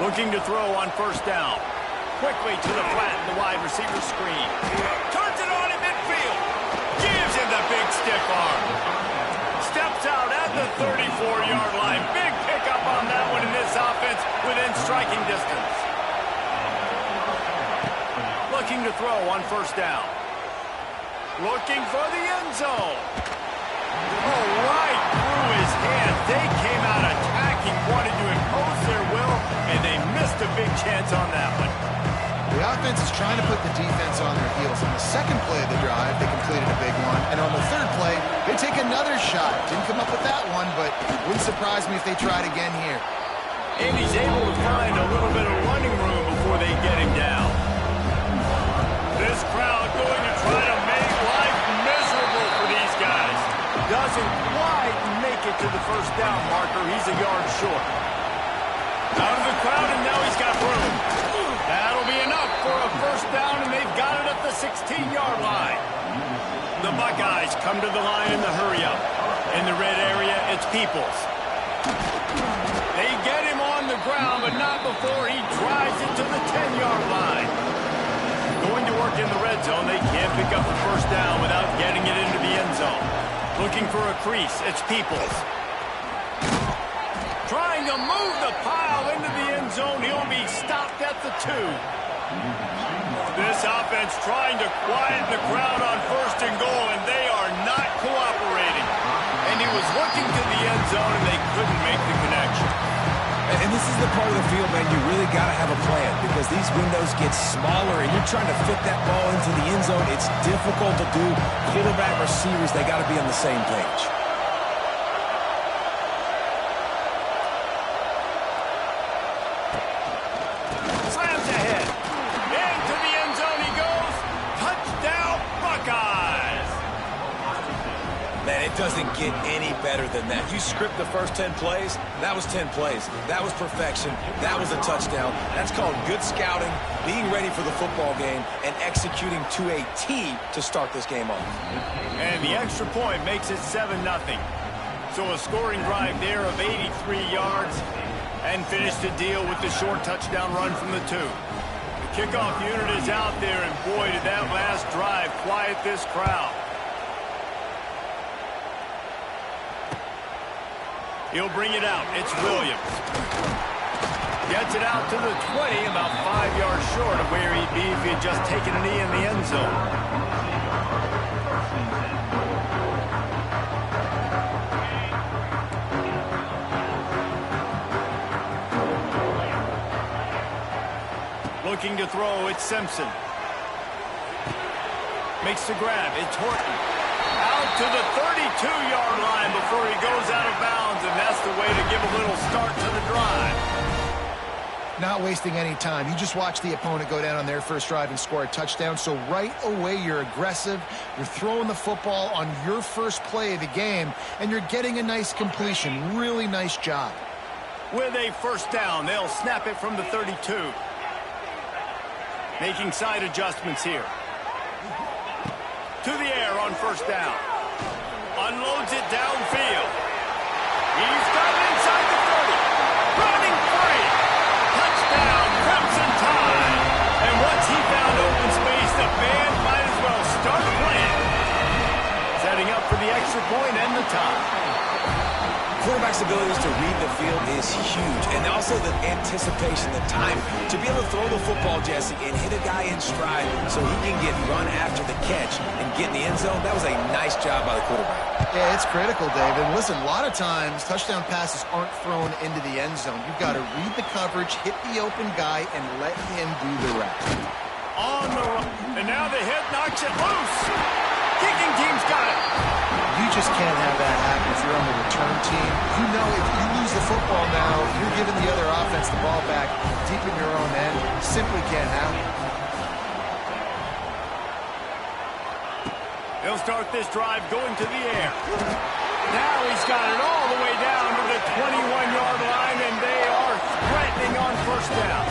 Looking to throw on first down. Quickly to the flat in the wide receiver screen. Turns it on in midfield. Gives him the big stiff arm. Steps out at the 34-yard line. Big pickup on that one in this offense within striking distance. Looking to throw on first down. Looking for the end zone. Oh, right through his hand. They came out attacking, wanted to impose their will, and they missed a big chance on that one. The offense is trying to put the defense on their heels. On the second play of the drive, they completed a big one. And on the third play, they take another shot. Didn't come up with that one, but wouldn't surprise me if they tried again here. And he's able to find a little bit of running room before they get him down. This crowd going to try to make life miserable for these guys. Doesn't quite make it to the first down marker. He's a yard short. Out of the crowd, and now he's got room. That'll be enough for a first down, and they've got it at the 16-yard line. The Buckeyes come to the line in the hurry-up. In the red area, it's Peoples. They get him on the ground, but not before he drives it to the 10-yard line. Going to work in the red zone, they can't pick up the first down without getting it into the end zone. Looking for a crease, it's Peoples. Trying to move the pile into the end zone. He'll be stopped at the 2. This offense trying to quiet the crowd on first and goal, and they are not cooperating. And he was looking to the end zone, and they couldn't make the connection. And this is the part of the field, man, you really got to have a plan because these windows get smaller, and you're trying to fit that ball into the end zone. It's difficult to do. Quarterback, receivers, they got to be on the same page. It doesn't get any better than that. You script the first 10 plays, that was 10 plays. That was perfection. That was a touchdown. That's called good scouting, being ready for the football game, and executing to a T to start this game off. And the extra point makes it 7-0. So a scoring drive there of 83 yards and finish the deal with the short touchdown run from the 2. The kickoff unit is out there, and boy, did that last drive quiet this crowd. He'll bring it out. It's Williams. Gets it out to the 20, about 5 yards short of where he'd be if he had just taken a knee in the end zone. Looking to throw, it's Simpson. Makes the grab, it's Horton. Out to the 32-yard line before he goes out of bounds, and that's the way to give a little start to the drive. Not wasting any time. You just watch the opponent go down on their first drive and score a touchdown, so right away you're aggressive. You're throwing the football on your first play of the game, and you're getting a nice completion. Really nice job. With a first down, they'll snap it from the 32. Making side adjustments here. To the air on first down. Unloads it downfield. He's got it inside the 30. Running free. Touchdown, Crimson Tide. And once he found open space, the band might as well start playing. Setting up for the extra point and the tie. Quarterback's abilities to read the field is huge, and also the anticipation, the time to be able to throw the football, Jesse, and hit a guy in stride so he can get run after the catch and get in the end zone. That was a nice job by the quarterback. Yeah, it's critical, David. Listen, a lot of times touchdown passes aren't thrown into the end zone. You've got to read the coverage, hit the open guy, and let him do the rest. On the run, and now the hit knocks it loose. Kicking team's got it. You just can't have that happen if you're on the return team. You know if you lose the football now, you're giving the other offense the ball back deep in your own end. Simply can't happen. They'll start this drive going to the air. Now he's got it all the way down to the 21-yard line, and they are threatening on first down.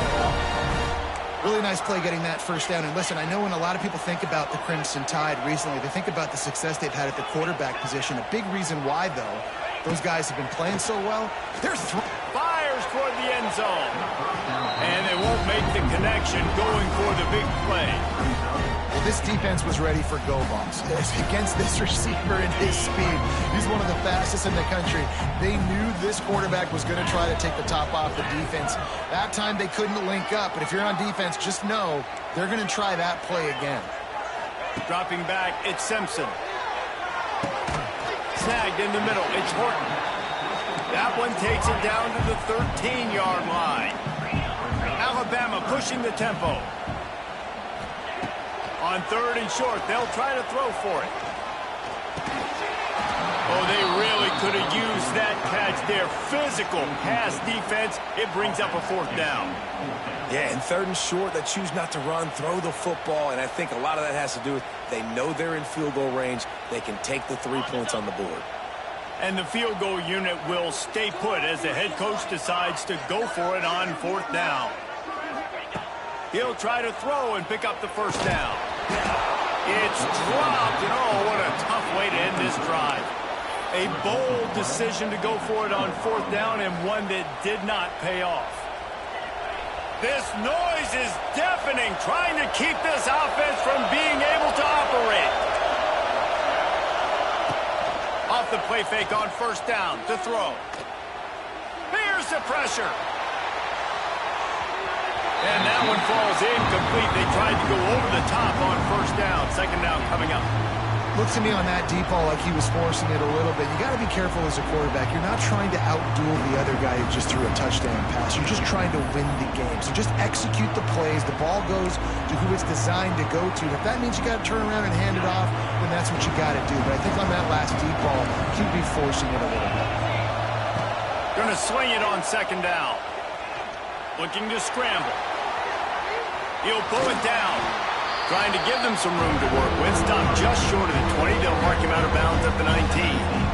Really nice play getting that first down. And listen, I know when a lot of people think about the Crimson Tide recently, they think about the success they've had at the quarterback position. A big reason why, though, those guys have been playing so well. They're fires toward the end zone. make the connection going for the big play. Well, this defense was ready for go balls. Against this receiver and his speed, he's one of the fastest in the country. They knew this quarterback was going to try to take the top off the defense. That time they couldn't link up, but if you're on defense, just know they're going to try that play again. Dropping back, it's Simpson. Snagged in the middle, it's Horton. That one takes it down to the 13-yard line. Alabama pushing the tempo. On 3rd and short, they'll try to throw for it. Oh, they really could have used that catch there. Physical pass defense. It brings up a 4th down. Yeah, and 3rd and short, they choose not to run, throw the football, and I think a lot of that has to do with they know they're in field goal range. They can take the 3 points on the board. And the field goal unit will stay put as the head coach decides to go for it on 4th down. He'll try to throw and pick up the 1st down. It's dropped, and oh, what a tough way to end this drive. A bold decision to go for it on 4th down, and one that did not pay off. This noise is deafening, trying to keep this offense from being able to operate. Off the play fake on 1st down to throw. Here's the pressure. And that one falls incomplete. They tried to go over the top on 1st down. 2nd down coming up. Looks to me on that deep ball like he was forcing it a little bit. You got to be careful as a quarterback. You're not trying to outduel the other guy who just threw a touchdown pass. You're just trying to win the game. So just execute the plays. The ball goes to who it's designed to go to. If that means you got to turn around and hand it off, then that's what you got to do. But I think on that last deep ball, he'd be forcing it a little bit. Going to swing it on 2nd down. Looking to scramble. He'll pull it down. Trying to give them some room to work with. Stop just short of the 20. They'll mark him out of bounds at the 19.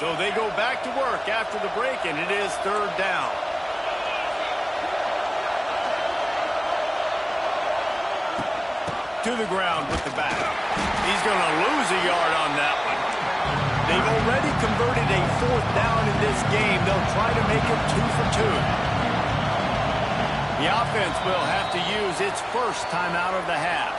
So they go back to work after the break, and it is 3rd down. To the ground with the back. He's going to lose a yard on that one. They've already converted a 4th down in this game. They'll try to make it 2 for 2. The offense will have to use its 1st timeout of the half.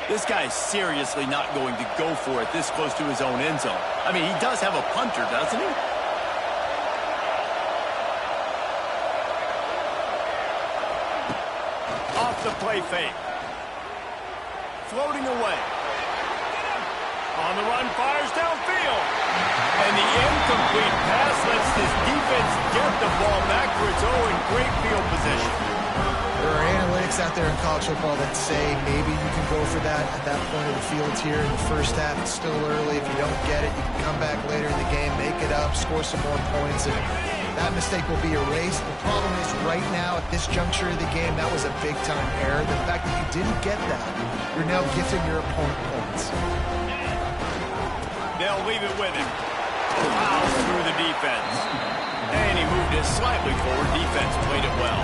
This guy's seriously not going to go for it this close to his own end zone. I mean, he does have a punter, doesn't he? Off the play fake. Floating away. On the run, fires downfield. And the incomplete pass lets this defense get the ball back for its own great field position. There are analytics out there in college football that say maybe you can go for that at that point of the field here in the 1st half. It's still early. If you don't get it, you can come back later in the game, make it up, score some more points, and that mistake will be erased. The problem is right now at this juncture of the game, that was a big-time error. The fact that you didn't get that, you're now gifting your opponent points. They'll leave it with him. Fouls through the defense. And he moved it slightly forward. Defense played it well.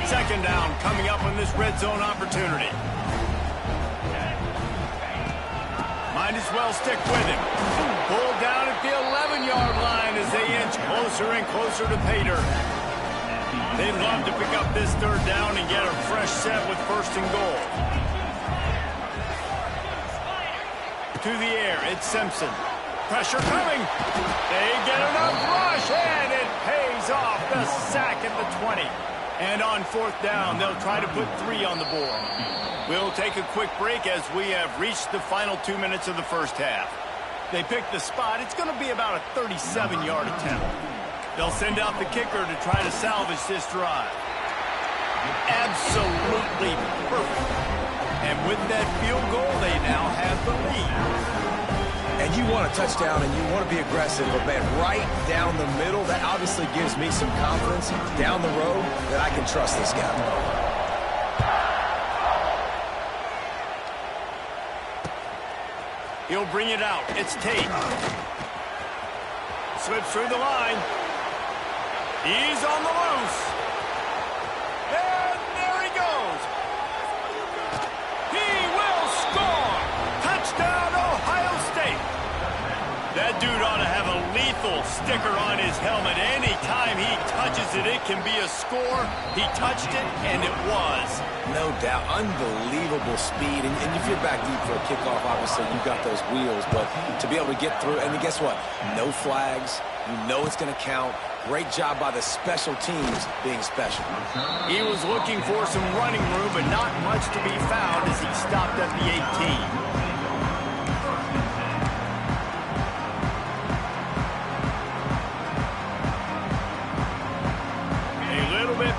Second down coming up on this red zone opportunity. Might as well stick with him. Pulled down at the 11-yard line as they inch closer and closer to pay dirt. They'd love to pick up this 3rd down and get a fresh set with 1st and goal. To the air, it's Simpson. Pressure coming. They get enough rush, and it pays off. The sack at the 20. And on 4th down, they'll try to put 3 on the board. We'll take a quick break as we have reached the final 2 minutes of the 1st half. They pick the spot. It's going to be about a 37-yard attempt. They'll send out the kicker to try to salvage this drive. Absolutely perfect. And With that field goal, they now have the lead. And you want a touchdown and you want to be aggressive, but man, right down the middle, that obviously gives me some confidence down the road that I can trust this guy. He'll bring it out. It's Tate. Slips through the line. He's on the loose. And there he goes. He will score. Touchdown, Ohio State. That dude ought to have a lethal sticker on his helmet. Anytime he touches it, it can be a score. He touched it, and it was. No doubt. Unbelievable speed. And if you're back deep for a kickoff, obviously, you've got those wheels. But to be able to get through, and guess what? No flags. You know it's going to count. Great job by the special teams being special. He was looking for some running room, but not much to be found as he stopped at the 18.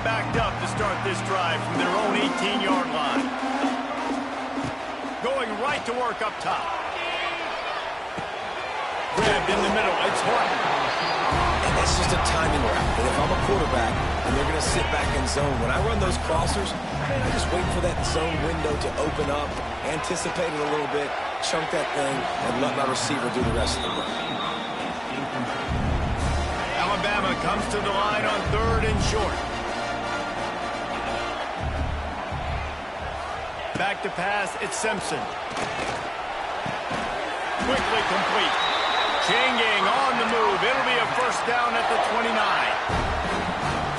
Backed up to start this drive from their own 18-yard line. Going right to work up top. Grabbed in the middle. It's Horton. And that's just a timing route. And if I'm a quarterback and they're going to sit back in zone, when I run those crossers, man, I just wait for that zone window to open up, anticipate it a little bit, chunk that thing, and let my receiver do the rest of the work. Alabama comes to the line on 3rd and short. Back to pass, it's Simpson. Quickly complete. Changing on the move. It'll be a first down at the 29.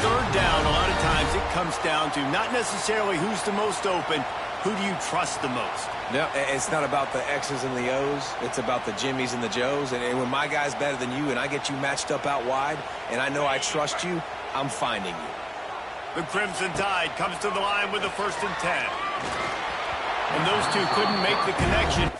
3rd down, a lot of times it comes down to not necessarily who's the most open, who do you trust the most? No, it's not about the X's and the O's. It's about the Jimmys and the Joes. And when my guy's better than you and I get you matched up out wide and I know I trust you, I'm finding you. The Crimson Tide comes to the line with the 1st and 10. And those two couldn't make the connection.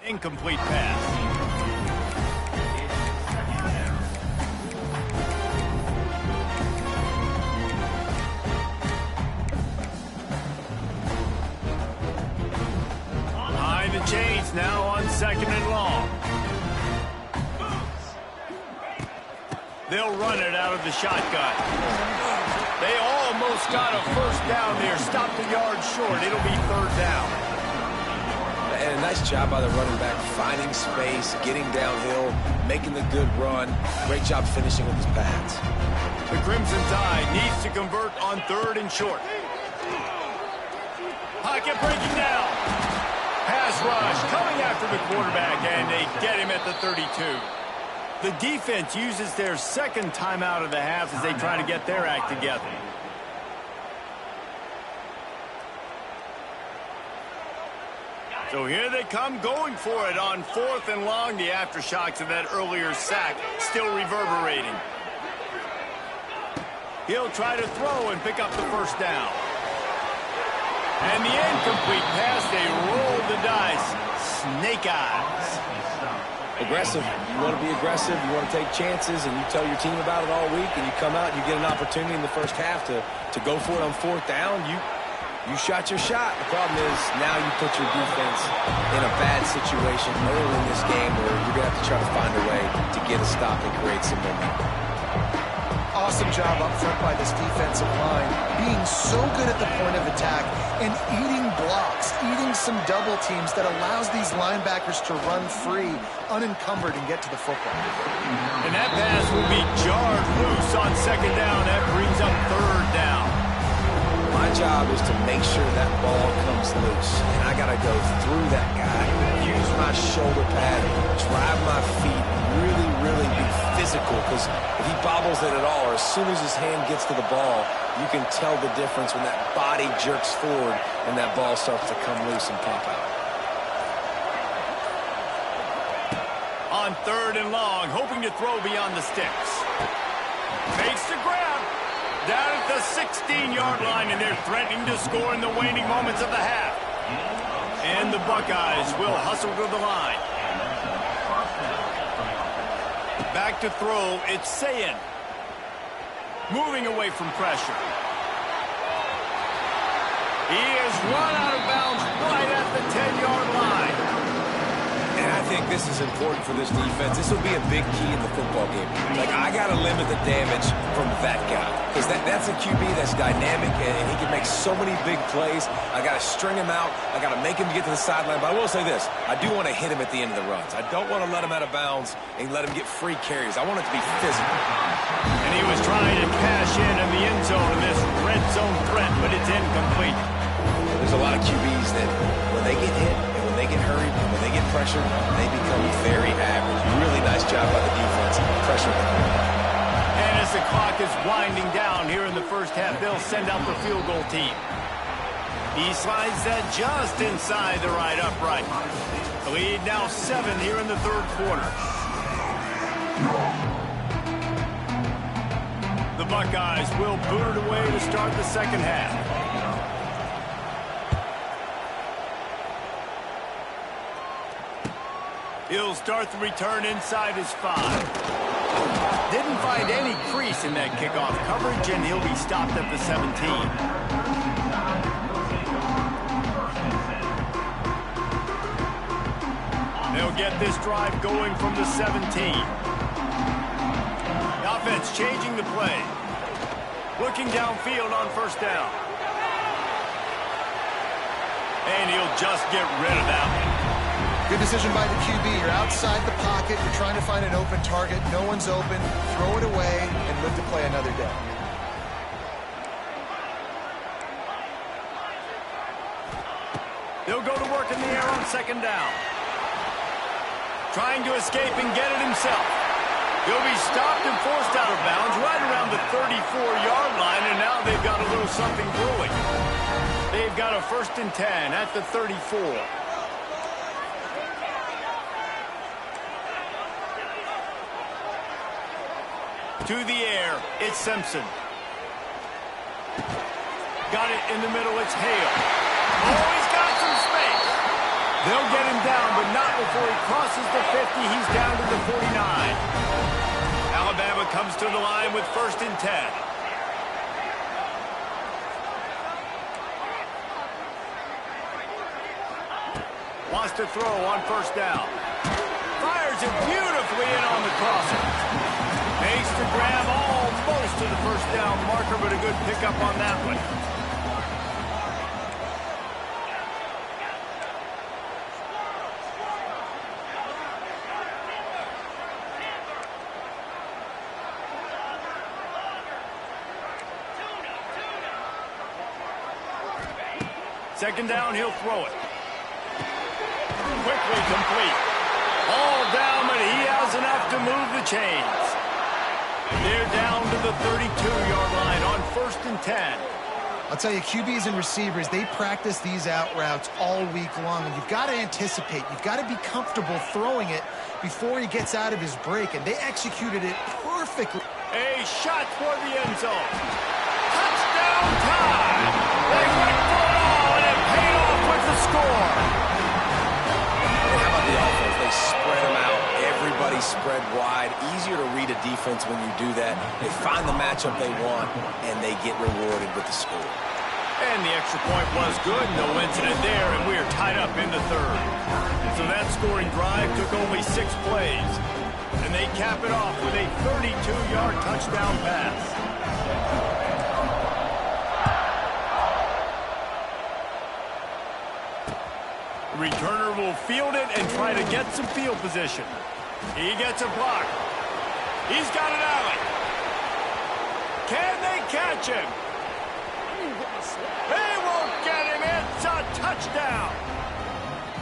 Incomplete pass. Behind the chains now on 2nd and long. They'll run it out of the shotgun. They almost got a first down there. Stopped a yard short. It'll be 3rd down. And a nice job by the running back, finding space, getting downhill, making the good run. Great job finishing with his pads. The Crimson Tide needs to convert on 3rd and short. Pocket breaking down. Pass rush coming after the quarterback, and they get him at the 32. The defense uses their 2nd timeout of the half as they try to get their act together. So here they come going for it on 4th and long. The aftershocks of that earlier sack still reverberating. He'll try to throw and pick up the first down. And the incomplete pass, they roll the dice. Snake eyes. Aggressive. You want to be aggressive. You want to take chances, and you tell your team about it all week, and you come out and you get an opportunity in the first half to go for it on 4th down. You shot your shot. The problem is now you put your defense in a bad situation early in this game where you're going to have to try to find a way to get a stop and create some momentum. Awesome job up front by this defensive line, being so good at the point of attack and eating blocks, eating some double teams that allows these linebackers to run free, unencumbered, and get to the football. And that pass will be jarred loose on second down. That brings up third down. My job is to make sure that ball comes loose, and I got to go through that guy, use my shoulder pad, drive my feet, really be physical, because if he bobbles it at all, or as soon as his hand gets to the ball, you can tell the difference when that body jerks forward and that ball starts to come loose and pop out. On third and long, hoping to throw beyond the sticks. Fakes the grab. Down at the 16-yard line, and they're threatening to score in the waning moments of the half. And the Buckeyes will hustle to the line. Back to throw, it's Sayin. Moving away from pressure. He is run out of bounds right at the 10-yard line. And I think this is important for this defense. This will be a big key in the football game. Like, I got to limit the damage from that guy. Because that's a QB that's dynamic, and he can make so many big plays. I got to string him out. I got to make him get to the sideline. But I will say this. I do want to hit him at the end of the runs. I don't want to let him out of bounds and let him get free carries. I want it to be physical. And he was trying to cash in the end zone in this red zone threat, but it's incomplete. There's a lot of QBs that when they get hit and when they get hurried and when they get pressured, they become very average. Really nice job by the defense. Pressure. And as the clock is winding down here in the first half, they'll send out the field goal team. He slides that just inside the right upright. The lead now 7 here in the third quarter. The Buckeyes will boot it away to start the second half. He'll start the return inside his 5. Didn't find any crease in that kickoff coverage, and he'll be stopped at the 17. They'll get this drive going from the 17. The offense changing the play. Looking downfield on first down. And he'll just get rid of that one. Good decision by the QB. You're outside the pocket. You're trying to find an open target. No one's open. Throw it away and live to play another day. They'll go to work in the air on second down. Trying to escape and get it himself. He'll be stopped and forced out of bounds right around the 34-yard line, and now they've got a little something brewing. They've got a 1st and 10 at the 34. To the air, it's Simpson. Got it in the middle, it's Hale. Oh, he's got some space. They'll get him down, but not before he crosses the 50. He's down to the 49. Alabama comes to the line with 1st and 10. Wants to throw on first down. Fires it beautifully in on the crosser. Makes the grab almost to the first down marker, but a good pickup on that one. Second down, he'll throw it. Quickly complete. All down, but he has enough to move the chains. They're down to the 32-yard line on 1st and 10. I'll tell you, QBs and receivers, they practice these out routes all week long, and you've got to anticipate. You've got to be comfortable throwing it before he gets out of his break, and they executed it perfectly. A shot toward the end zone. Touchdown time! They went for it all, and it paid off with the score. Hey, how about the offense? They spread them out. Everybody spread wide. Easier to read a defense when you do that. They find the matchup they want, and they get rewarded with the score. And again, the extra point was good. No incident there, and we are tied up in the third. So that scoring drive took only 6 plays. And they cap it off with a 32-yard touchdown pass. The returner will field it and try to get some field position. He gets a block. He's got an alley. Can they catch him? They won't get him. It's a touchdown.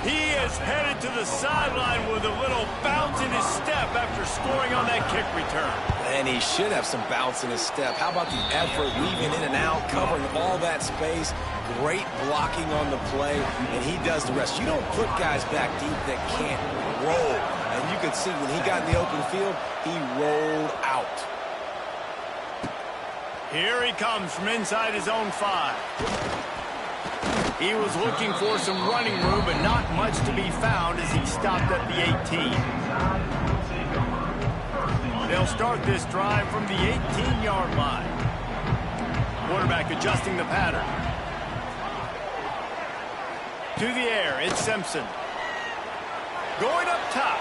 He is headed to the sideline with a little bounce in his step after scoring on that kick return. And he should have some bounce in his step. How about the effort, weaving in and out, covering all that space. Great blocking on the play, and he does the rest. You don't put guys back deep that can't roll. And you could see when he got in the open field, he rolled out. Here he comes from inside his own 5. He was looking for some running room, but not much to be found as he stopped at the 18. They'll start this drive from the 18-yard line. Quarterback adjusting the pattern. To the air, it's Simpson. Going up top.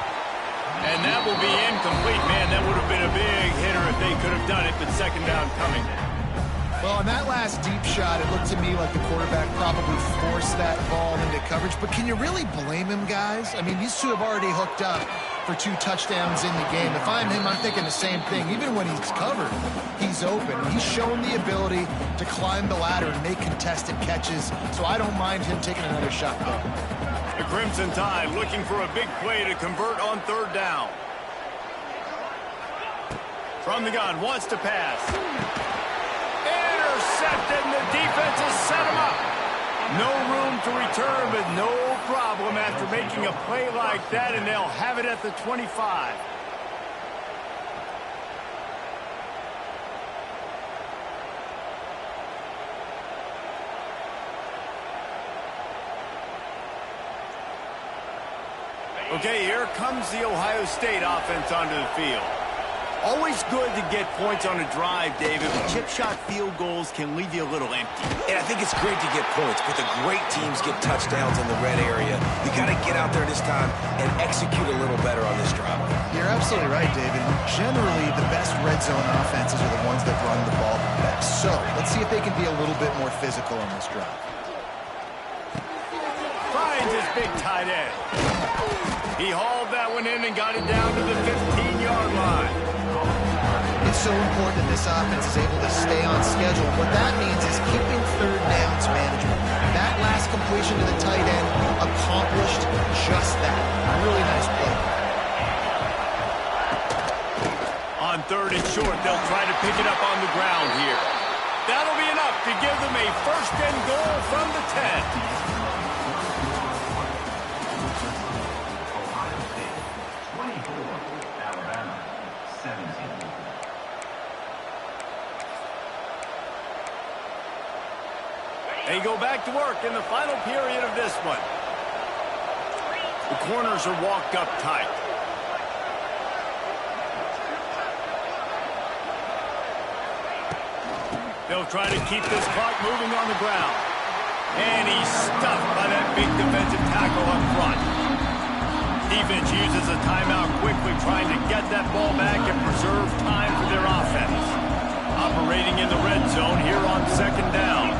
And that will be incomplete. Man, that would have been a big hitter if they could have done it, but second down coming. Well, on that last deep shot, it looked to me like the quarterback probably forced that ball into coverage. But can you really blame him, guys? I mean, these two have already hooked up for 2 touchdowns in the game. If I'm him, I'm thinking the same thing. Even when he's covered, he's open. He's shown the ability to climb the ladder and make contested catches. So I don't mind him taking another shot there. The Crimson Tide looking for a big play to convert on 3rd down. From the gun, wants to pass. Intercepted, and the defense has set him up. No room to return, but no problem after making a play like that, and they'll have it at the 25. Okay, here comes the Ohio State offense onto the field. Always good to get points on a drive, David, but chip shot field goals can leave you a little empty. And I think it's great to get points, but the great teams get touchdowns in the red area. You got to get out there this time and execute a little better on this drive. You're absolutely right, David. Generally, the best red zone offenses are the ones that run the ball the best. So let's see if they can be a little bit more physical on this drive. Finds his big tight end. He hauled that one in and got it down to the 15-yard line. It's so important that this offense is able to stay on schedule. What that means is keeping 3rd downs manageable. That last completion to the tight end accomplished just that. Really nice play. On 3rd and short, they'll try to pick it up on the ground here. That'll be enough to give them a 1st and goal from the 10. They go back to work in the final period of this one. The corners are walked up tight. They'll try to keep this clock moving on the ground. And he's stuffed by that big defensive tackle up front. Defense uses a timeout quickly, trying to get that ball back and preserve time for their offense. Operating in the red zone here on 2nd down.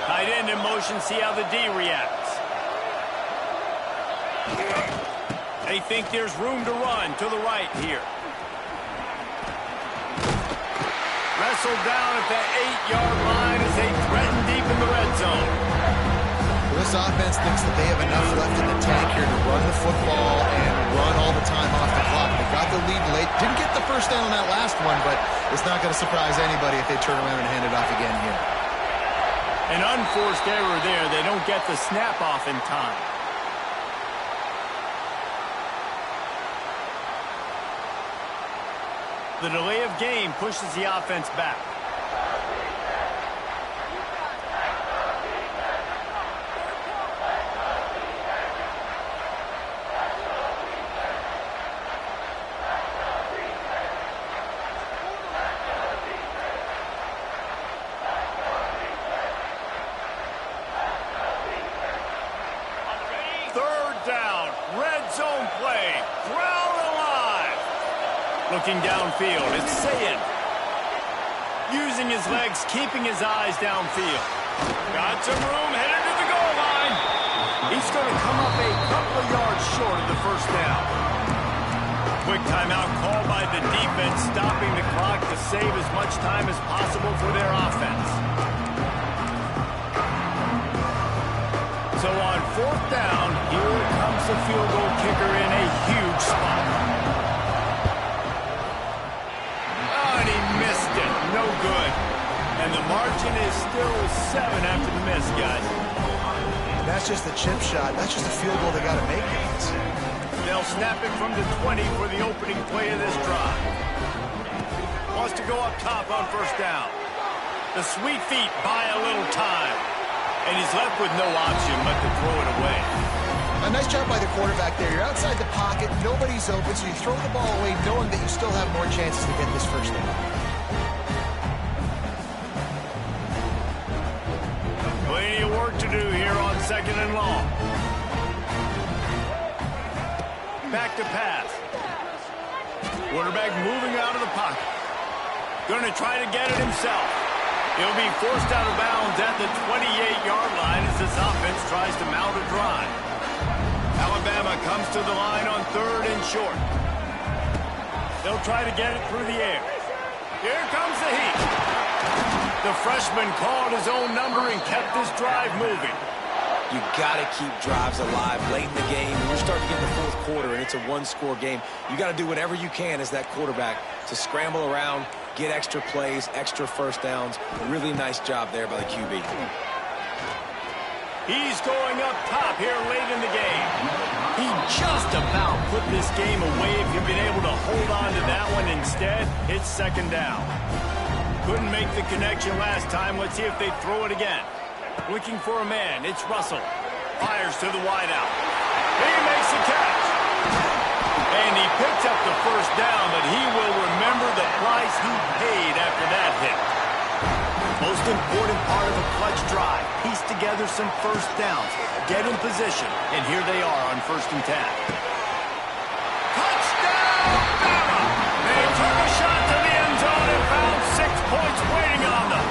Tight end in motion, see how the D reacts. They think there's room to run to the right here. Wrestled down at that 8-yard line as they threaten deep in the red zone. This offense thinks that they have enough left in the tank here to run the football and run all the time off the clock. They got the lead late. Didn't get the 1st down on that last one, but it's not going to surprise anybody if they turn around and hand it off again here. An unforced error there. They don't get the snap off in time. The delay of game pushes the offense back. Looking downfield, it's Saying. Using his legs, keeping his eyes downfield. Got some room, headed to the goal line. He's going to come up a couple of yards short of the first down. Quick timeout called by the defense, stopping the clock to save as much time as possible for their offense. So on fourth down, here comes the field goal kicker in a huge spot. Oh, and he missed it. No good. And the margin is still 7 after the miss, guys. That's just a chip shot. That's just a field goal they got to make in this. They'll snap it from the 20 for the opening play of this drive. Wants to go up top on first down. The sweet feet buy a little time. And he's left with no option but to throw it away. A nice job by the quarterback there. You're outside the pocket, nobody's open, so you throw the ball away knowing that you still have more chances to get this first down. Plenty of work to do here on second and long. Back to pass. Quarterback moving out of the pocket. Going to try to get it himself. He'll be forced out of bounds at the 28-yard line as this offense tries to mount a drive. Alabama comes to the line on third and short. They'll try to get it through the air. Here comes the heat. The freshman called his own number and kept this drive moving. You got to keep drives alive late in the game. When you're starting to get in the fourth quarter and it's a one-score game, you got to do whatever you can as that quarterback to scramble around, get extra plays, extra first downs. A really nice job there by the QB. He's going up top here late in the game. He just about put this game away if he'd been able to hold on to that one. Instead, it's second down. Couldn't make the connection last time. Let's see if they throw it again. Looking for a man. It's Russell. Fires to the wideout. He makes the catch. And he picks up the first down, but he will remember the price he paid after that hit. Most important part of a clutch drive. Piece together some first downs. Get in position. And here they are on 1st and 10. Touchdown, Bama! They took a shot to the end zone and found 6 points waiting on them.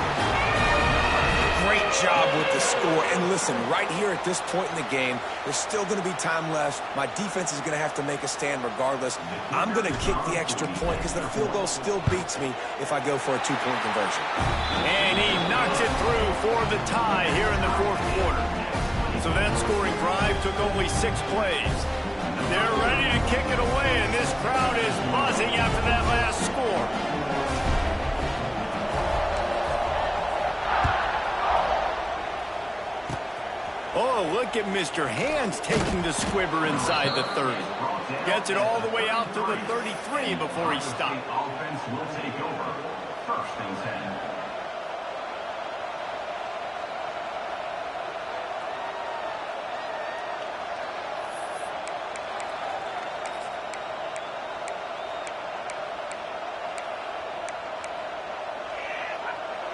Great job with the score. And listen, right here at this point in the game, there's still going to be time left. My defense is going to have to make a stand regardless. I'm going to kick the extra point because the field goal still beats me if I go for a 2-point conversion. And he knocks it through for the tie here in the fourth quarter. So that scoring drive took only 6 plays. They're ready to kick it away, and this crowd is buzzing after that last score. Oh, look at Mr. Hands taking the squibber inside the 30. Gets it all the way out to the 33 before he stops. Offense will take over. 1st and 10.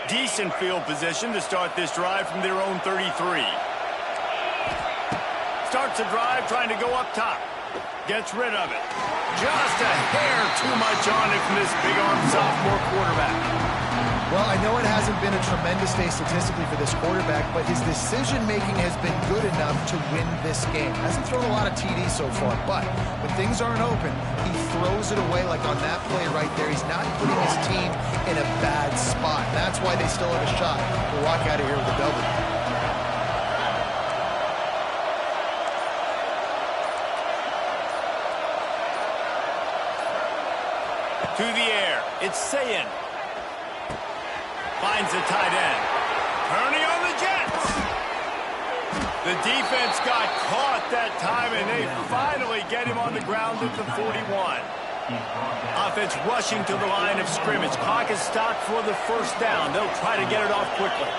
Decent field position to start this drive from their own 33. Starts a drive trying to go up top. Gets rid of it. Just a hair too much on it from this big-arm sophomore quarterback. Well, I know it hasn't been a tremendous day statistically for this quarterback, but his decision-making has been good enough to win this game. Hasn't thrown a lot of TDs so far, but when things aren't open, he throws it away like on that play right there. He's not putting his team in a bad spot. That's why they still have a shot to walk out of here with a W. To the air, it's Saying. Finds the tight end. Turning on the Jets. The defense got caught that time, and they finally get him on the ground at the 41. Offense rushing to the line of scrimmage. Clock is stopped for the first down. They'll try to get it off quickly.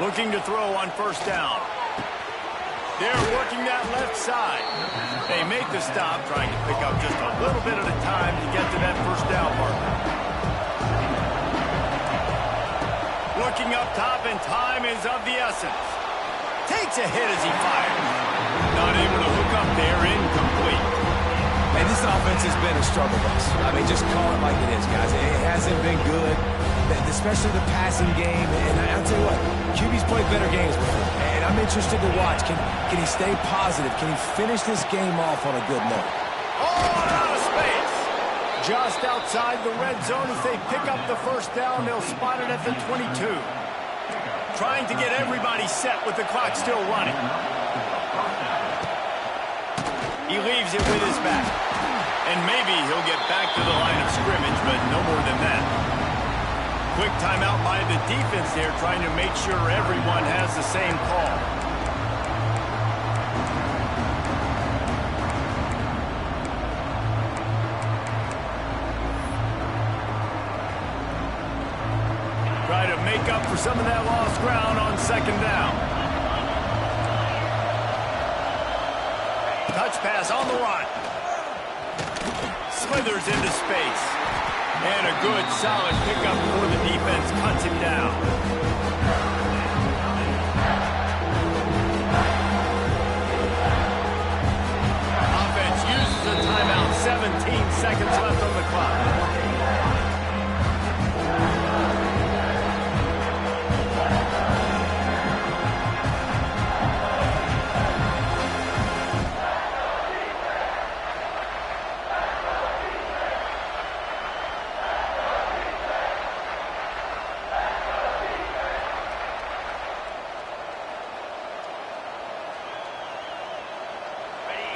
Looking to throw on first down. They're working that left side. They make the stop, trying to pick up just a little bit at a time to get to that first down marker. Looking up top, and time is of the essence. Takes a hit as he fires. Not able to hook up there, incomplete. And this offense has been a struggle bus. I mean, just call it like it is, guys. It hasn't been good, especially the passing game. And I'll tell you what, QB's played better games before. And I'm interested to watch. Can he stay positive? Can he finish this game off on a good note? Oh, out of space. Just outside the red zone as they pick up the first down. They'll spot it at the 22. Trying to get everybody set with the clock still running. He leaves it with his back. And maybe he'll get back to the line of scrimmage, but no more than that. Quick timeout by the defense there, trying to make sure everyone has the same call. Try to make up for some of that lost ground on second down. Touch pass on the run. Slithers into space. And a good, solid pickup before the defense cuts him down. Offense uses a timeout. 17 seconds left on the clock.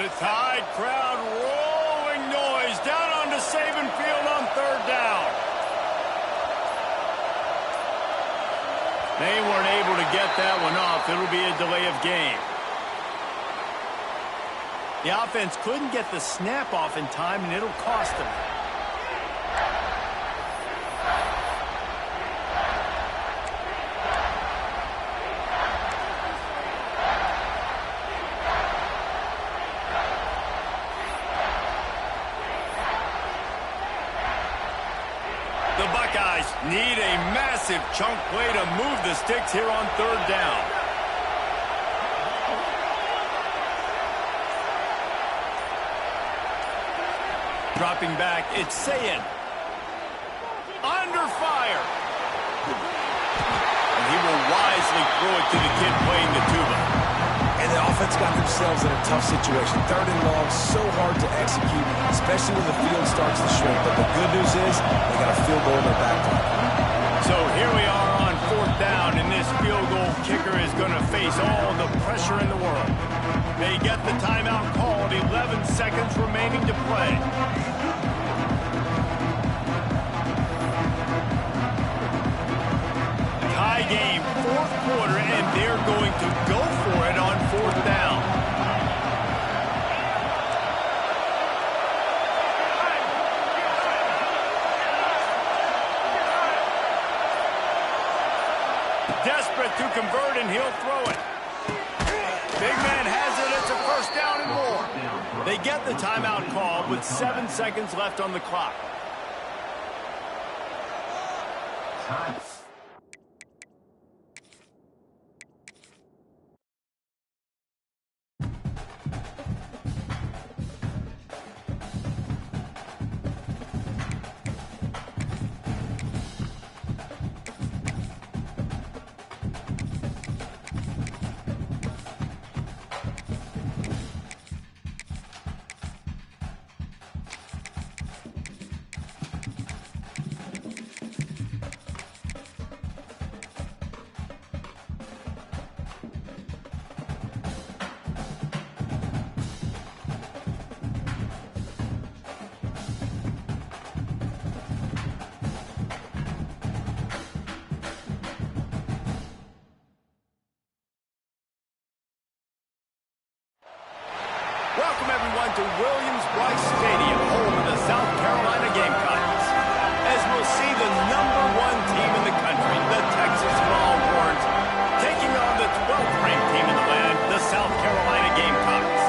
The Tide crowd rolling noise down onto Saban Field on third down. They weren't able to get that one off. It'll be a delay of game. The offense couldn't get the snap off in time, and it'll cost them. The Buckeyes need a massive chunk play to move the sticks here on third down. Dropping back, it's Sayin. Under fire. And he will wisely throw it to the kid playing the tuba. And the offense got themselves in a tough situation. Third and long, so hard to execute, especially when the field starts to shrink. But the good news is they got a field goal in their back pocket. So here we are on fourth down, and this field goal kicker is going to face all the pressure in the world. They get the timeout called, 11 seconds remaining to play. Tie game, fourth quarter, and they're going to go for it on fourth down. Desperate to convert, and he'll throw it. Big man has it. It's a first down and more. They get the timeout call with 7 seconds left on the clock. Welcome, everyone, to Williams-Brice Stadium, home of the South Carolina Gamecocks. As we'll see the #1 team in the country, the Texas Longhorns, taking on the 12th-ranked team in the land, the South Carolina Gamecocks.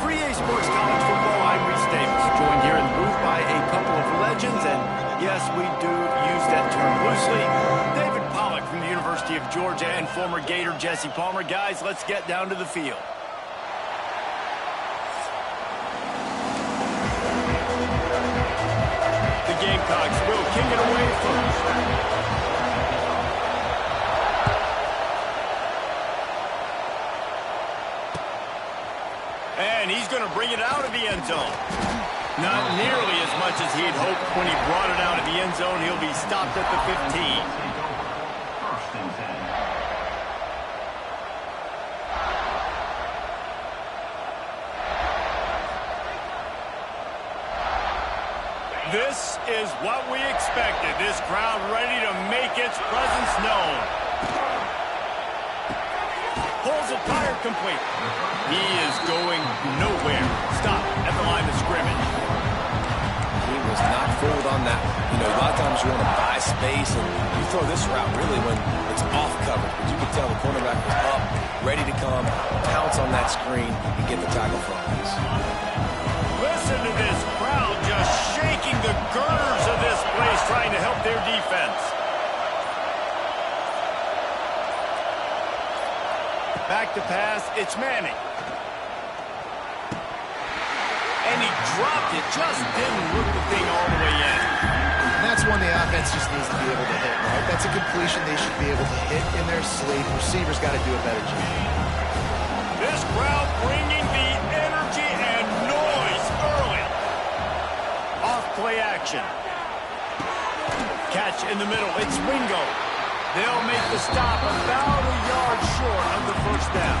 For EA Sports College Football, I'm Reese Davis, joined here in the booth by a couple of legends, and yes, we do use that term loosely. David Pollack from the University of Georgia and former Gator Jesse Palmer. Guys, let's get down to the field. going to bring it out of the end zone. Not nearly as much as he'd hoped when he brought it out of the end zone. He'll be stopped at the 15. First and 10. This is what we expected. This crowd ready to make its presence known. Pulls it, fired complete. He is going nowhere. Stop at the line of scrimmage. He was not fooled on that one. You know, a lot of times you want to buy space, and you throw this route really when it's off coverage. But you can tell the cornerback was up, ready to come, pounce on that screen, and get the tackle from this. Listen to this crowd just shaking the girders of this place, trying to help their defense. Back to pass, it's Manning. And he dropped it, just didn't look the thing all the way in. And that's one the offense just needs to be able to hit, right? That's a completion they should be able to hit in their sleep. Receivers got to do a better job. This crowd bringing the energy and noise early. Off play action. Catch in the middle, it's Wingo. They'll make the stop about a yard short of the first down.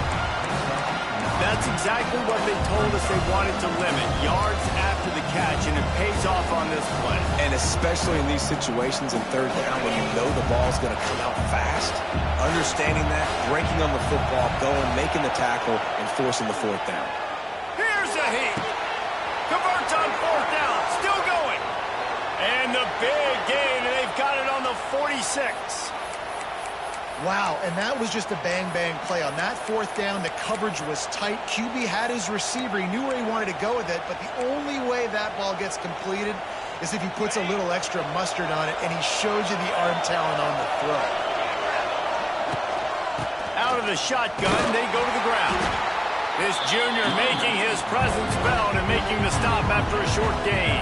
That's exactly what they told us they wanted to limit, yards after the catch, and it pays off on this play. And especially in these situations in third down when you know the ball's going to come out fast, understanding that, breaking on the football, going, making the tackle, and forcing the fourth down. Here's a heat. Converts on fourth down, still going. And the big gain, and they've got it on the 46. Wow, and that was just a bang-bang play. On that fourth down, the coverage was tight. QB had his receiver. He knew where he wanted to go with it, but the only way that ball gets completed is if he puts a little extra mustard on it, and he shows you the arm talent on the throw. Out of the shotgun, they go to the ground. This junior making his presence felt and making the stop after a short gain.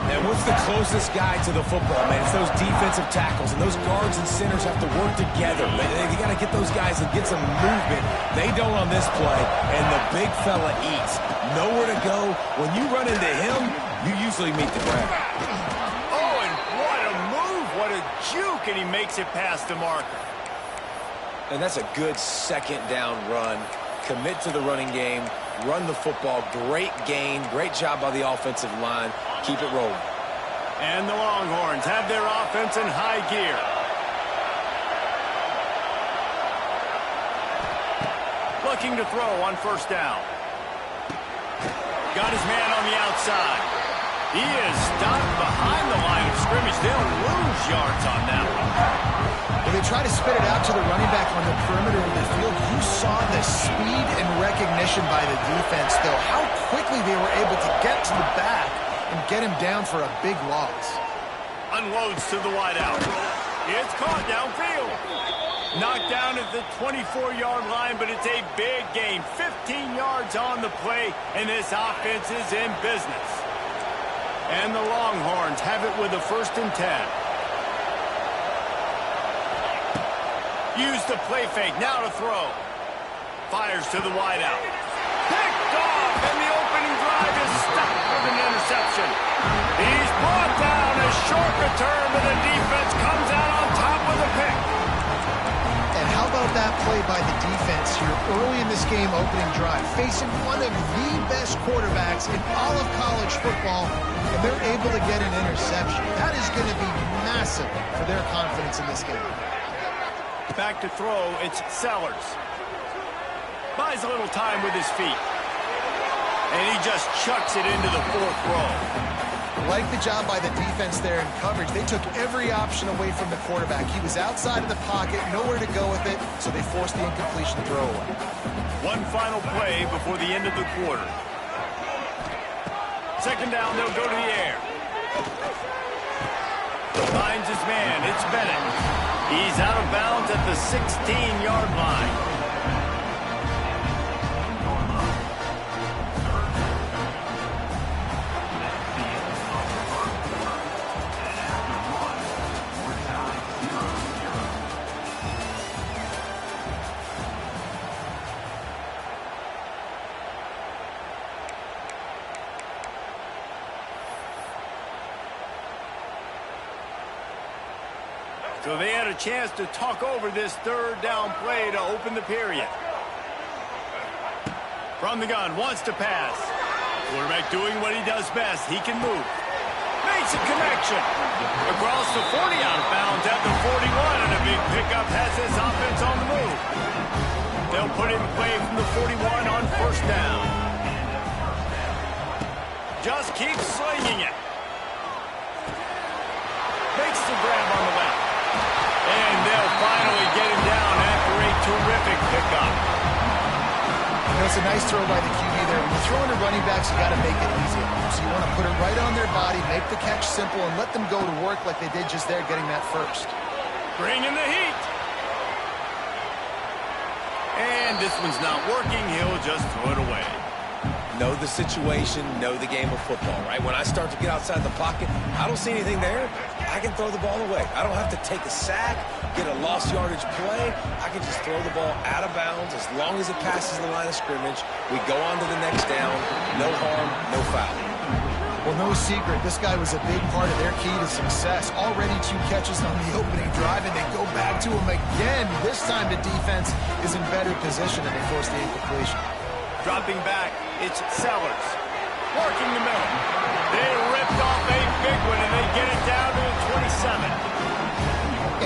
And what's the closest guy to the football, man? It's those defensive tackles, and those guards and centers have to work together. They got to get those guys and get some movement. They don't on this play, and the big fella eats. Nowhere to go. When you run into him, you usually meet the ground. Oh, and what a move, what a juke, and he makes it past the marker. And that's a good second down run. Commit to the running game, run the football. Great gain, great job by the offensive line. Keep it rolling. And the Longhorns have their offense in high gear. Looking to throw on first down. Got his man on the outside. He is stopped behind the line of scrimmage. They'll lose yards on that one. When they try to spit it out to the running back on the perimeter of the field, you saw the speed and recognition by the defense, though, how quickly they were able to get to the back and get him down for a big loss. Unloads to the wideout. It's caught downfield. Knocked down at the 24-yard line, but it's a big gain. 15 yards on the play, and this offense is in business. And the Longhorns have it with a 1st and 10. Use the play fake, now to throw. Fires to the wideout. Picked off, and the opening drive is stopped with an interception. He's brought down, a short return, but the defense comes out on top with a pick. And how about that play by the defense here early in this game, opening drive, facing one of the best quarterbacks in all of college football, and they're able to get an interception. That is going to be massive for their confidence in this game. Back to throw, it's Sellers. Buys a little time with his feet. And he just chucks it into the 4th row. Like the job by the defense there in coverage. They took every option away from the quarterback. He was outside of the pocket, nowhere to go with it, so they forced the incompletion throw away. One final play before the end of the quarter. Second down, they'll go to the air. Finds his man, it's Bennett. He's out of bounds at the 16-yard line. So they had a chance to talk over this third down play to open the period. From the gun, wants to pass. Quarterback doing what he does best. He can move. Makes a connection. Across the 40, out of bounds at the 41, and a big pickup has his offense on the move. They'll put it in play from the 41 on first down. Just keeps slinging it. Makes the grab on the left. And they'll finally get him down after a terrific pickup. You know, it's a nice throw by the QB there. When you're throwing to running backs, you got to make it easy. So you want to put it right on their body, make the catch simple, and let them go to work like they did just there, getting that first. Bring in the heat. And this one's not working. He'll just throw it away. Know the situation, know the game of football, right? When I start to get outside the pocket, I don't see anything there. I can throw the ball away. I don't have to take a sack, get a lost yardage play. I can just throw the ball out of bounds as long as it passes the line of scrimmage. We go on to the next down. No harm, no foul. Well, no secret. This guy was a big part of their key to success. Already 2 catches on the opening drive, and they go back to him again. This time the defense is in better position, and they force the incompletion. Dropping back, it's Sellers. Working the middle. They ripped off a big one, and they get it down to the 27.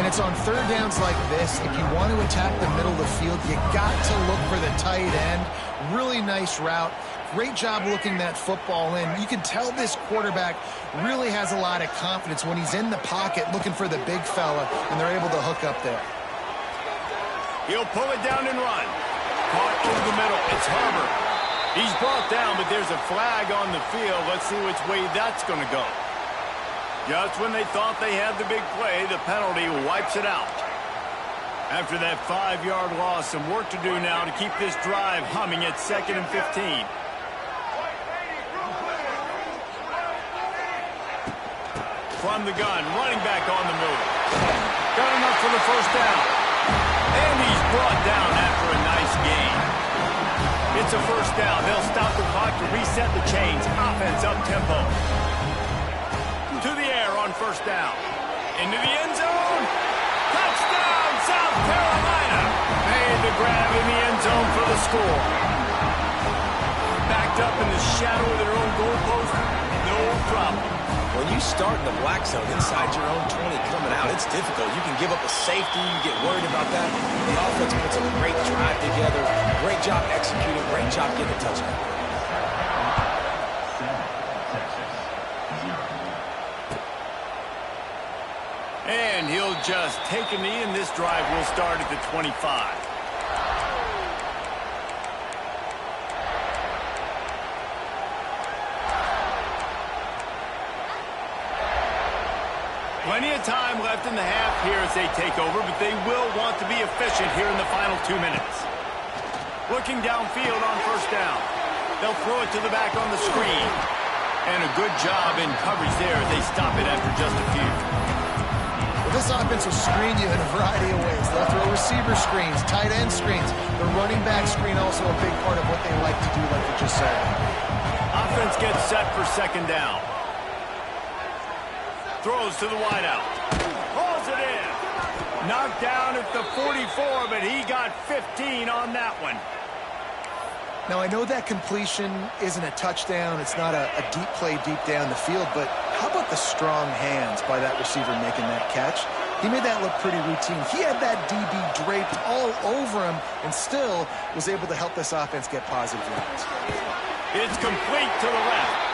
And it's on third downs like this. If you want to attack the middle of the field, you got to look for the tight end. Really nice route. Great job looking that football in. You can tell this quarterback really has a lot of confidence when he's in the pocket looking for the big fella, and they're able to hook up there. He'll pull it down and run. Caught over the middle. It's Herbert. He's brought down, but there's a flag on the field. Let's see which way that's going to go. Just when they thought they had the big play, the penalty wipes it out. After that 5-yard loss, some work to do now to keep this drive humming at 2nd and 15. From the gun, running back on the move. Got enough for the first down. And he's brought down after a nice gain. It's a first down. They'll stop the clock to reset the chains. Offense up-tempo. To the air on first down. Into the end zone. Touchdown, South Carolina. Made the grab in the end zone for the score. Backed up in the shadow of their own goalpost. No problem. When you start in the black zone inside your own 20 coming out, it's difficult. You can give up a safety. You get worried about that. The offense puts a great drive together. Great job executing. Great job getting a touchdown. And he'll just take a knee, and this drive will start at the 25. Plenty of time left in the half here as they take over, but they will want to be efficient here in the final 2 minutes. Looking downfield on first down. They'll throw it to the back on the screen. And a good job in coverage there as they stop it after just a few. Well, this offense will screen you in a variety of ways. They'll throw receiver screens, tight end screens. The running back screen also a big part of what they like to do, like you just said. Offense gets set for second down. Throws to the wideout. Pulls it in. Knocked down at the 44, but he got 15 on that one. Now, I know that completion isn't a touchdown. It's not a deep play deep down the field, but how about the strong hands by that receiver making that catch? He made that look pretty routine. He had that DB draped all over him and still was able to help this offense get positive yards. It's complete to the left.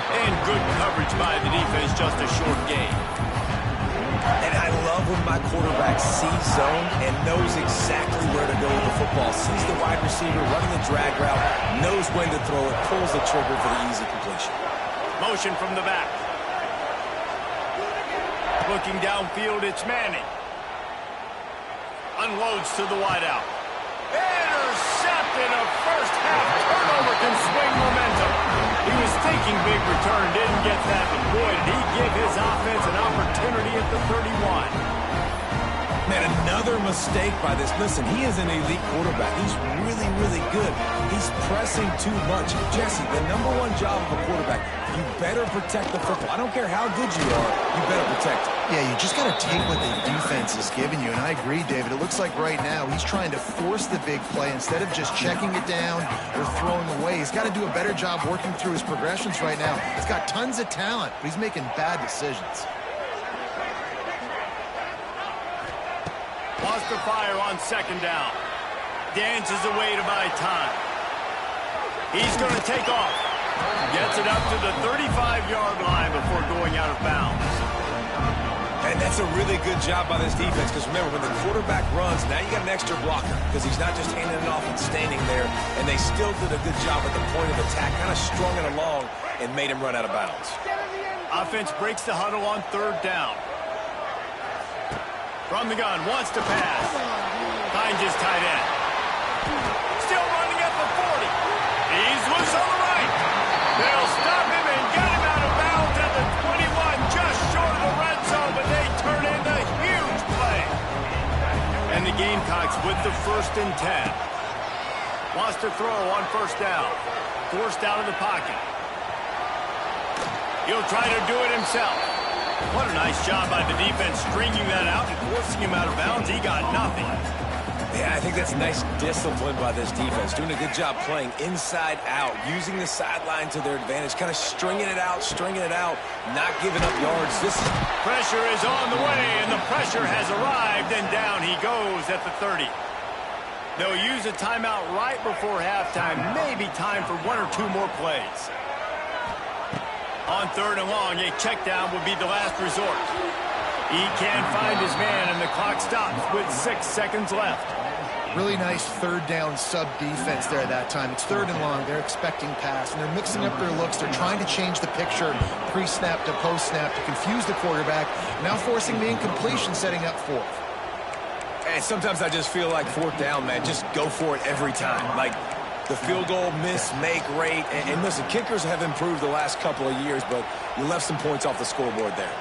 And good coverage by the defense, just a short gain. And I love when my quarterback sees zone and knows exactly where to go with the football. Sees the wide receiver running the drag route, knows when to throw it, pulls the trigger for the easy completion. Motion from the back. Looking downfield, it's Manning. Unloads to the wideout. Intercepted. A first half turnover can swing momentum. He was thinking big return, didn't get that, but boy, did he give his offense an opportunity at the 31. Man, another mistake by this. Listen, he is an elite quarterback. He's really, really good. He's pressing too much. Jesse, the #1 job of a quarterback, You better protect the football. I don't care how good you are. You better protect it. Yeah, you just got to take what the defense is giving you. And I agree, David. It looks like right now he's trying to force the big play instead of just checking it down or throwing away. He's got to do a better job working through his progressions right now. He's got tons of talent, but he's making bad decisions. Wants to fire on second down. Dances away to buy time. He's going to take off. Gets it up to the 35-yard line before going out of bounds. And that's a really good job by this defense because remember, when the quarterback runs, now you got an extra blocker because he's not just handing it off and standing there. And they still did a good job at the point of attack, kind of strung it along and made him run out of bounds. Offense breaks the huddle on third down. From the gun, wants to pass. Finds his tight end. Still running at the 40. He's loose on the right. They'll stop him and get him out of bounds at the 21, just short of the red zone, but they turn in the huge play. And the Gamecocks with the 1st and 10. Wants to throw on first down. Forced out of the pocket. He'll try to do it himself. What a nice job by the defense stringing that out and forcing him out of bounds. He got nothing. Yeah, I think that's nice discipline by this defense. Doing a good job playing inside out, using the sideline to their advantage, kind of stringing it out, not giving up yards. Pressure is on the way, and the pressure has arrived, and down he goes at the 30. They'll use a timeout right before halftime. Maybe time for 1 or 2 more plays. On third and long, a check down will be the last resort. He can't find his man, and the clock stops with 6 seconds left. Really nice third down sub defense there that time. It's third and long. They're expecting pass, and they're mixing up their looks. They're trying to change the picture pre-snap to post-snap to confuse the quarterback, now forcing the incompletion, setting up fourth. And sometimes I just feel like fourth down, man. Just go for it every time. Like the field goal miss, make rate. And listen, kickers have improved the last couple of years, but you left some points off the scoreboard there.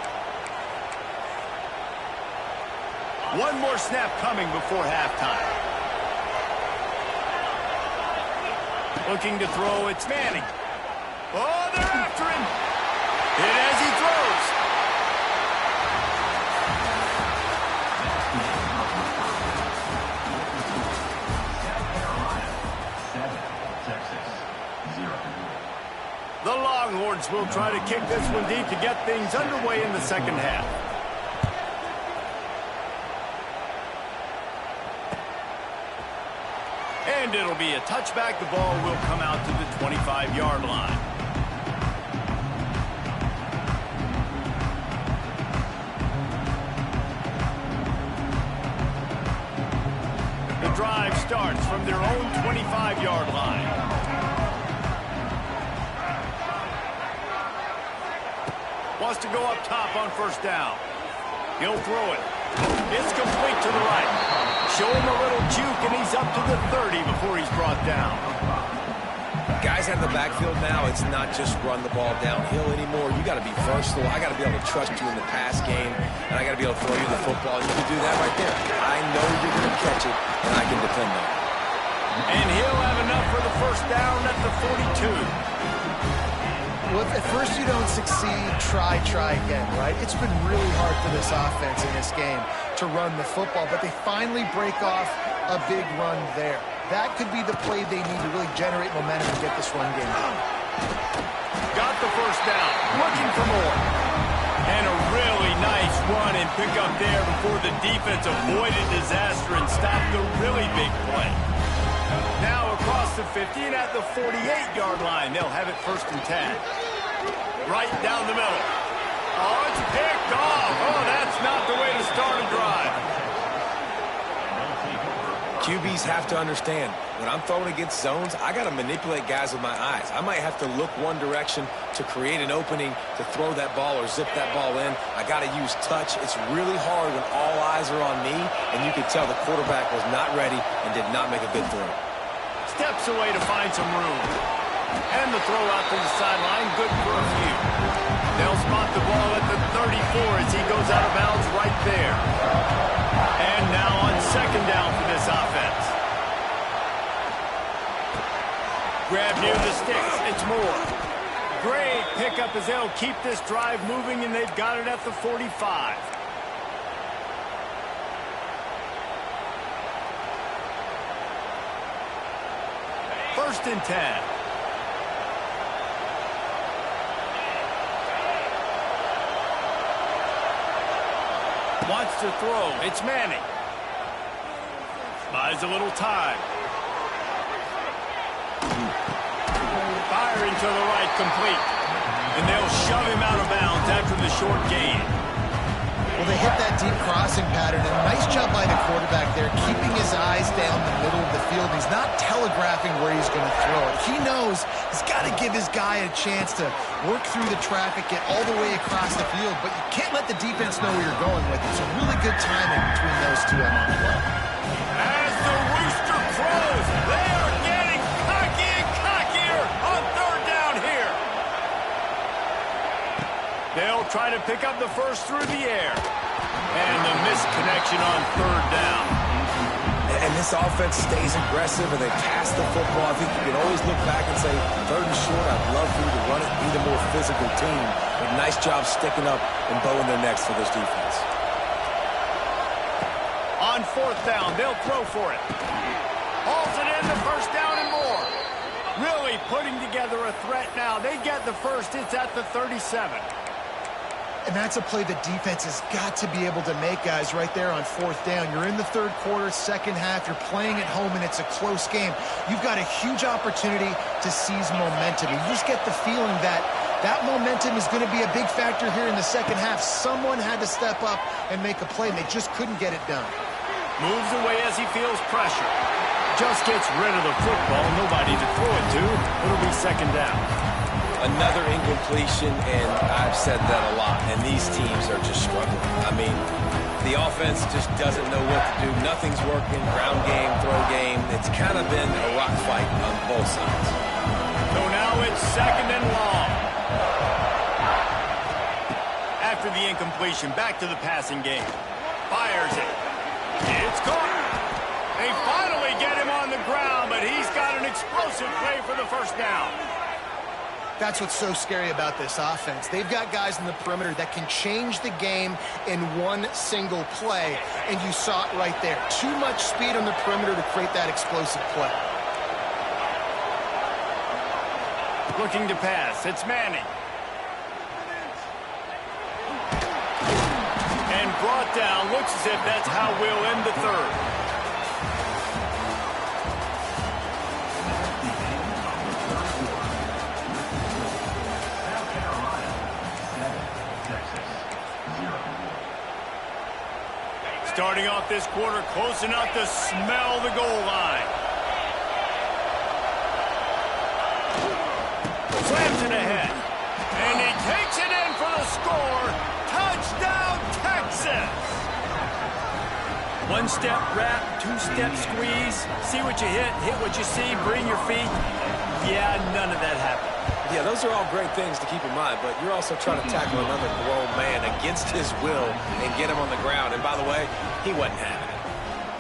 One more snap coming before halftime. Looking to throw, it's Manning. Oh, they're after him. Hit as he throws. The Longhorns will try to kick this one deep to get things underway in the second half. And it'll be a touchback. The ball will come out to the 25-yard line. The drive starts from their own 25-yard line. Wants to go up top on first down. He'll throw it. It's complete to the right. Show him a little juke, and he's up to the 30 before he's brought down. Guys out of the backfield now, it's not just run the ball downhill anymore. You got to be versatile. I got to be able to trust you in the pass game, and I got to be able to throw you the football. You can do that right there. I know you're going to catch it, and I can depend on it. And he'll have enough for the first down at the 42. Well, if at first you don't succeed, try again, right? It's been really hard for this offense in this game to run the football, but they finally break off a big run there. That could be the play they need to really generate momentum and get this run game going. Got the first down, looking for more. And a really nice run and pick up there before the defense avoided disaster and stopped the really big play. Now across the 50 and at the 48-yard line, they'll have it 1st and 10. Right down the middle. Oh, it's picked off. Oh, that's not the way to start a drive. QBs have to understand, when I'm throwing against zones, I got to manipulate guys with my eyes. I might have to look one direction to create an opening to throw that ball or zip that ball in. I got to use touch. It's really hard when all eyes are on me, and you could tell the quarterback was not ready and did not make a good throw. Steps away to find some room. And the throw out to the sideline, good for a few. They'll spot the ball at the 34 as he goes out of bounds right there. And now on second down for this offense. Grab near the sticks, it's Moore. Great pickup as they'll keep this drive moving, and they've got it at the 45. First and 10. Wants to throw. It's Manning. Buys a little time. Firing to the right, complete. And they'll shove him out of bounds after the short gain. Well, they hit that deep crossing pattern, and a nice job by the quarterback there, keeping his eyes down the middle of the field. He's not telegraphing where he's going to throw it. He knows he's got to give his guy a chance to work through the traffic, get all the way across the field, but you can't let the defense know where you're going with it. So really good timing between those two on that play. As the rooster crows, they are getting cocky and cockier on third down here. They'll try to pick up the first through the air. And the missed connection on third down. And this offense stays aggressive, and they pass the football. I think you can always look back and say, third and short, I'd love for you to run it, be the more physical team. But nice job sticking up and bowing their necks for this defense. On fourth down, they'll throw for it. Hauls it in, the first down and more. Really putting together a threat now. They get the first. It's at the 37. And that's a play the defense has got to be able to make, guys, right there on fourth down. You're in the third quarter, second half. You're playing at home, and it's a close game. You've got a huge opportunity to seize momentum. You just get the feeling that that momentum is going to be a big factor here in the second half. Someone had to step up and make a play, and they just couldn't get it done. Moves away as he feels pressure. Just gets rid of the football. Nobody to throw it to. It'll be second down. Another incompletion, and I've said that a lot, and these teams are just struggling. I mean, the offense just doesn't know what to do. Nothing's working. Ground game, throw game. It's kind of been a rock fight on both sides. So now it's second and long. After the incompletion, back to the passing game. Fires it. It's caught. They finally get him on the ground, but he's got an explosive play for the first down. That's what's so scary about this offense. They've got guys in the perimeter that can change the game in one single play, and you saw it right there. Too much speed on the perimeter to create that explosive play. Looking to pass. It's Manning. And brought down. Looks as if that's how we'll end the third. Starting off this quarter, close enough to smell the goal line. Slams it ahead. And he takes it in for the score. Touchdown, Texas! One-step wrap, two-step squeeze. See what you hit what you see, bring your feet. Yeah, none of that happened. Yeah, those are all great things to keep in mind, but you're also trying to tackle another grown man against his will and get him on the ground. And by the way, he wasn't having it.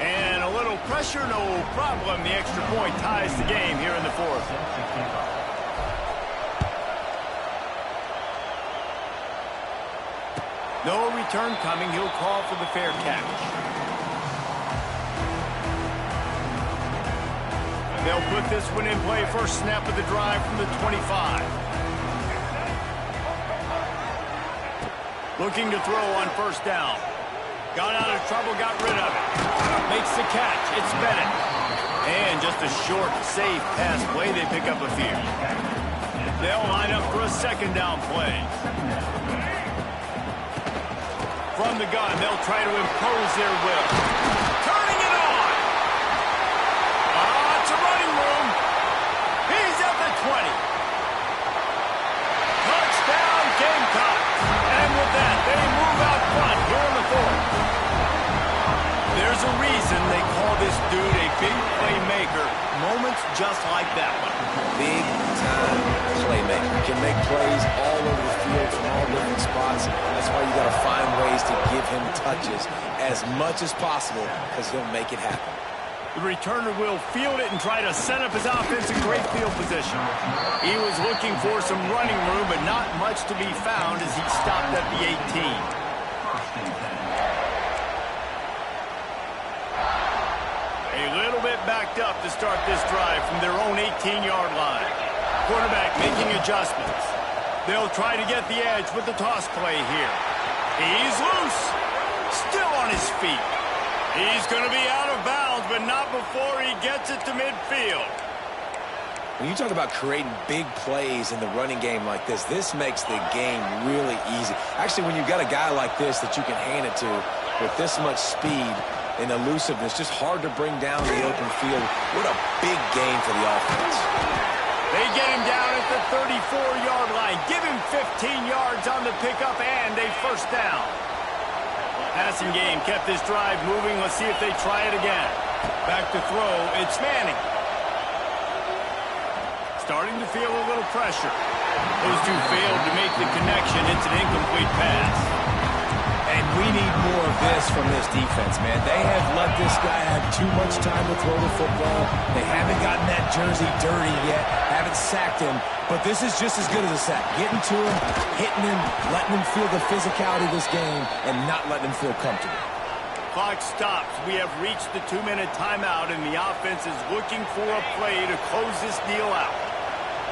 And a little pressure, no problem. The extra point ties the game here in the fourth. No return coming. He'll call for the fair catch. They'll put this one in play. First snap of the drive from the 25. Looking to throw on first down. Got out of trouble, got rid of it. Makes the catch. It's Bennett. And just a short, safe pass play. They pick up a few. They'll line up for a second down play. From the gun, they'll try to impose their will. Turning it on. It's a running room. He's at the 20. Touchdown, Gamecocks. And with that, they move out front here in the fourth. There's a reason they call this dude a big playmaker. Moments just like that one. Big-time playmaker. Can make plays all over the field from all different spots. That's why you got to find ways to give him touches as much as possible, because he'll make it happen. The returner will field it and try to set up his offense in great field position. He was looking for some running room, but not much to be found as he stopped at the 18. A little bit backed up to start this drive from their own 18-yard line. Quarterback making adjustments. They'll try to get the edge with the toss play here. He's loose. Still on his feet. He's going to be out of bounds, but not before he gets it to midfield. When you talk about creating big plays in the running game like this makes the game really easy. Actually, when you've got a guy like this that you can hand it to with this much speed and elusiveness, just hard to bring down the open field. What a big game for the offense. They get him down at the 34-yard line. Give him 15 yards on the pickup and a first down. Passing game kept this drive moving. Let's see if they try it again. Back to throw. It's Manning. Starting to feel a little pressure. Those two failed to make the connection. It's an incomplete pass. And we need more of this from this defense, man. They have let this guy have too much time to throw the football. They haven't gotten that jersey dirty yet, haven't sacked him, but this is just as good as a sack. Getting to him, hitting him, letting him feel the physicality of this game, and not letting him feel comfortable. Clock stops. We have reached the 2-minute timeout, and the offense is looking for a play to close this deal out.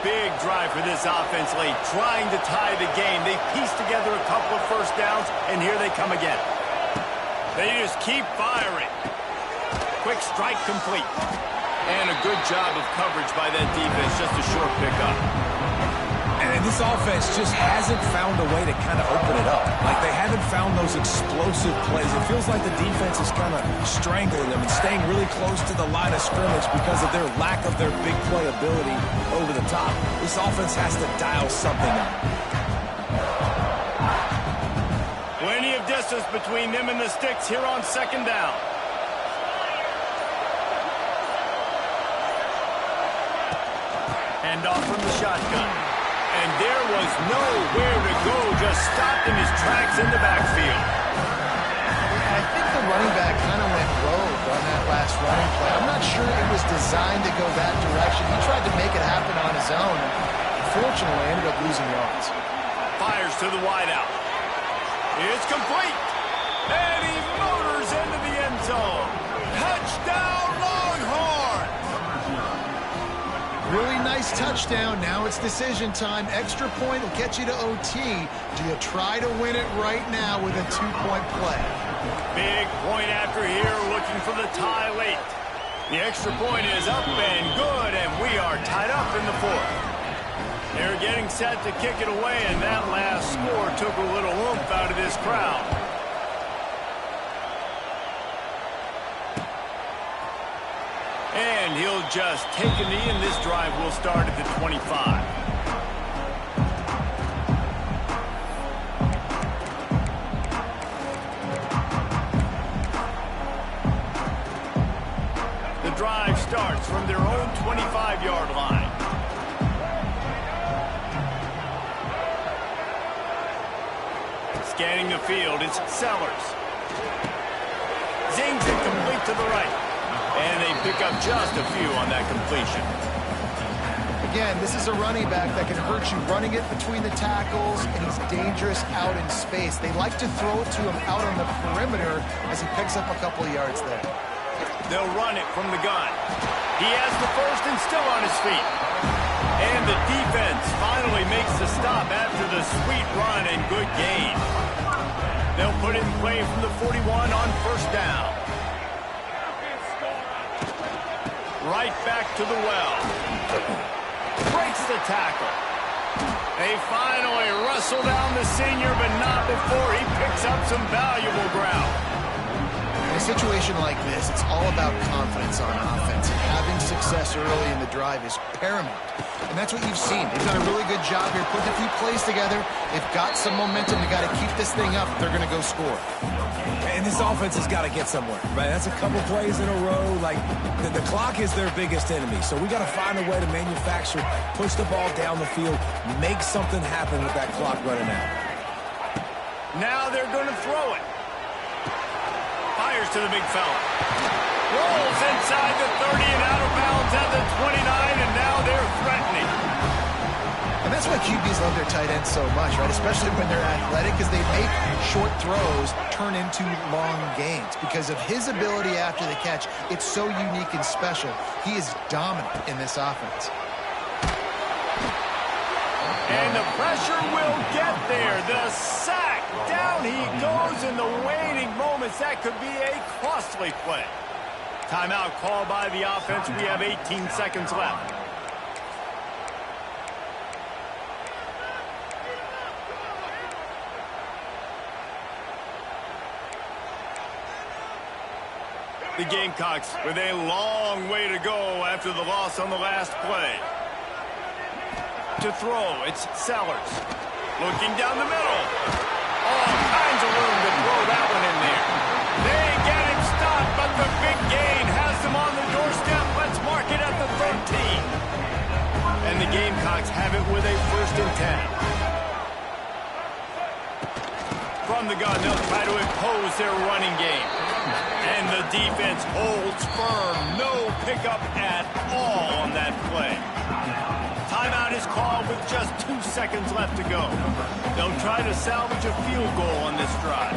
Big drive for this offense late, trying to tie the game. They pieced together a couple of first downs, and here they come again. They just keep firing. Quick strike complete. And a good job of coverage by that defense, just a short pickup. And this offense just hasn't found a way to kind of open it up. Like, they haven't found those explosive plays. It feels like the defense is kind of strangling them and staying really close to the line of scrimmage because of their lack of their big play ability over the top. This offense has to dial something up. Plenty of distance between them and the sticks here on second down. Hand off from the shotgun. And there was nowhere to go, just stopped in his tracks in the backfield. I think the running back kind of went rogue on that last running play. I'm not sure it was designed to go that direction. He tried to make it happen on his own. Unfortunately, ended up losing yards. Fires to the wideout. It's complete. And he motors into the end zone. Touchdown, Longhorns! Really nice touchdown. Now it's decision time. Extra point will get you to OT. Do you try to win it right now with a 2-point play? Big point after here, looking for the tie late. The extra point is up and good, and we are tied up in the fourth. They're getting set to kick it away, and that last score took a little oomph out of this crowd. And he'll just take a knee, and this drive will start at the 25. The drive starts from their own 25-yard line. Scanning the field, it's Sellers. Zings it complete to the right. And they pick up just a few on that completion. Again, this is a running back that can hurt you running it between the tackles, and he's dangerous out in space. They like to throw it to him out on the perimeter as he picks up a couple of yards there. They'll run it from the gun. He has the first and still on his feet. And the defense finally makes the stop after the sweet run and good gain. They'll put it in play from the 41 on first down. Right back to the well. Breaks the tackle. They finally wrestle down the senior, but not before he picks up some valuable ground. In a situation like this, it's all about confidence on offense. And having success early in the drive is paramount. And that's what you've seen. They've done a really good job here, putting a few plays together. They've got some momentum. They've got to keep this thing up if they're going to go score. And this offense has got to get somewhere, right? That's a couple plays in a row. Like, the clock is their biggest enemy. So we got to find a way to manufacture, push the ball down the field, make something happen with that clock running out. Now they're going to throw it. Fires to the big fella. Rolls inside the 30 and out of bounds at the 29, and now they're threatening. And that's why QBs love their tight ends so much, right? Especially when they're athletic, because they make short throws turn into long gains. Because of his ability after the catch, it's so unique and special. He is dominant in this offense. And the pressure will get there. The sack. Down he goes in the waiting moments. That could be a costly play. Timeout called by the offense. We have 18 seconds left. The Gamecocks with a long way to go after the loss on the last play. To throw, it's Sellers. Looking down the middle. All kinds of room to throw that one in there. They get him stopped, but the big gain has them on the doorstep. Let's mark it at the 13. And the Gamecocks have it with a 1st and 10. From the gun, they'll try to impose their running game. And the defense holds firm. No pickup at all on that play. Timeout is called with just 2 seconds left to go. They'll try to salvage a field goal on this drive.